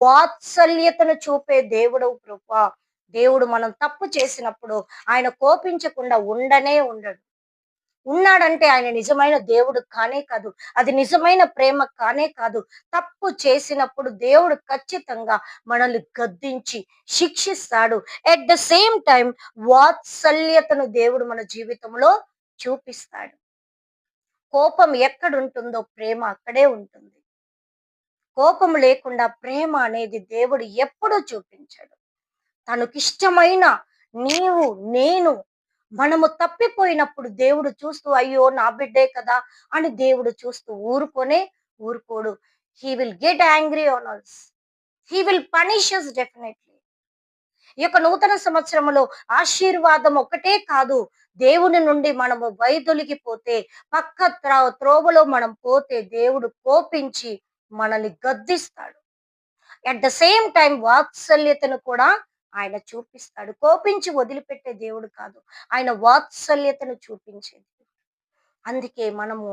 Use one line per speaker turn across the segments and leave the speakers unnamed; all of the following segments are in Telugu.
వాత్సల్యతను చూపే దేవుడవు ప్రభువా. దేవుడు మనం తప్పు చేసినప్పుడు ఆయన కోపించకుండా ఉండనే ఉండడు. ఉన్నాడంటే ఆయన నిజమైన దేవుడు కానే కాదు. అది నిజమైన ప్రేమ కానే కాదు. తప్పు చేసినప్పుడు దేవుడు ఖచ్చితంగా మనల్ని గద్దించి శిక్షిస్తాడు. ఎట్ ద సేమ్ టైమ్ వాత్సల్యతను దేవుడు మన జీవితంలో చూపిస్తాడు. కోపం ఎక్కడుంటుందో ప్రేమ అక్కడే ఉంటుంది. కోపం లేకుండా ప్రేమ అనేది దేవుడు ఎప్పుడూ చూపించడు. తనకిష్టమైన నీవు, నేను మనము తప్పిపోయినప్పుడు దేవుడు చూస్తూ అయ్యో! నా బిడ్డే కదా అని దేవుడు చూస్తూ ఊరుకోడు. He will get angry on us. He will punish us definitely. ఈ యొక్క నూతన సంవత్సరములో ఆశీర్వాదం ఒకటే కాదు. దేవుని నుండి మనము వైదొలిగిపోతే, త్రోవలో మనం పోతే దేవుడు కోపించి మనల్ని గద్దిస్తాడు. ఎట్ ద సేమ్ టైమ్ వాత్సల్యతను కూడా ఆయన చూపిస్తాడు. కోపించి వదిలిపెట్టే దేవుడు కాదు. ఆయన వాత్సల్యతను చూపించేది. అందుకే మనము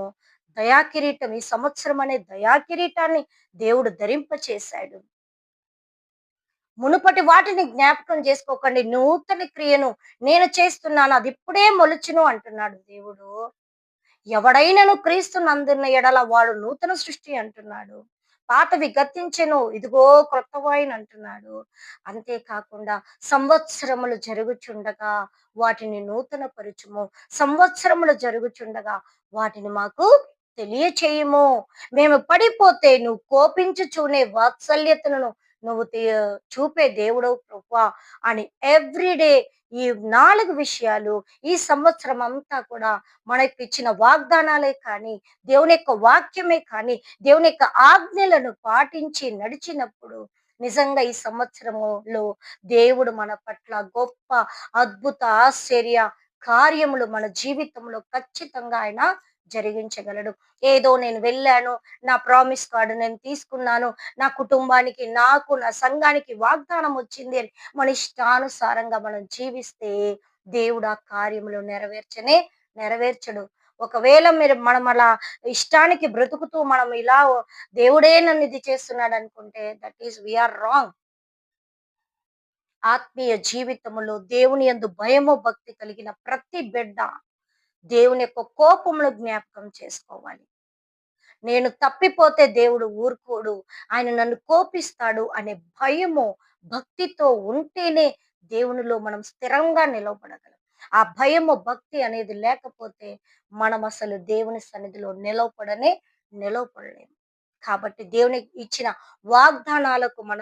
దయాకిరీటం ఈ సంవత్సరం అనే దయాకిరీటాన్ని దేవుడు ధరింపచేశాడు. మునుపటి వాటిని జ్ఞాపకం చేసుకోకండి. నూతన క్రియను నేను చేస్తున్నాను. అది ఇప్పుడే మొలుచును అంటున్నాడు దేవుడు. ఎవడైనను క్రీస్తునందున్న ఎడల వాడు నూతన సృష్టి అంటున్నాడు. పాతవి గతించెను, ఇదిగో క్రొత్తవాయిని అంటున్నాడు. అంతేకాకుండా సంవత్సరములు జరుగుచుండగా వాటిని నూతన పరుచుము. సంవత్సరములు జరుగుచుండగా వాటిని మాకు తెలియచేయుము. మేము పడిపోతే నువ్వు కోపించుచూనే వాత్సల్యతను నువ్వు చూపే దేవుడవు ప్రభువా అని ఎవ్రీడే ఈ 4 విషయాలు ఈ సంవత్సరం అంతా కూడా మనకి ఇచ్చిన వాగ్దానాలే కానీ, దేవుని యొక్క వాక్యమే కానీ, దేవుని యొక్క ఆజ్ఞలను పాటించి నడిచినప్పుడు నిజంగా ఈ సంవత్సరములో దేవుడు మన పట్ల గొప్ప, అద్భుత, ఆశ్చర్య కార్యములు మన జీవితంలో ఖచ్చితంగా ఆయన జరిగించగలడు. ఏదో నేను వెళ్ళాను, నా ప్రామిస్ కార్డ్ నేను తీసుకున్నాను, నా కుటుంబానికి, నాకు, నా సంఘానికి వాగ్దానం వచ్చింది అని మన ఇష్టానుసారంగా మనం జీవిస్తే దేవుడు ఆ కార్యములు నెరవేర్చడు. ఒకవేళ మనం అలా ఇష్టానికి బ్రతుకుతూ మనం ఇలా దేవుడే నన్ను ఇది చేస్తున్నాడు అనుకుంటే that is we are wrong. ఆత్మీయ జీవితములో దేవుని యందు భయము భక్తి కలిగిన ప్రతి బిడ్డ దేవుని యొక్క కోపమును జ్ఞాపకం చేసుకోవాలి. నేను తప్పిపోతే దేవుడు ఊరుకోడు. ఆయన నన్ను కోపిస్తాడు అనే భయము, భక్తితో ఉంటేనే దేవునిలో మనం స్థిరంగా నిలవబడగలం. ఆ భయము, భక్తి అనేది లేకపోతే మనం అసలు దేవుని సన్నిధిలో నిలవపడలేము. కాబట్టి దేవునికి ఇచ్చిన వాగ్దానాలకు మనం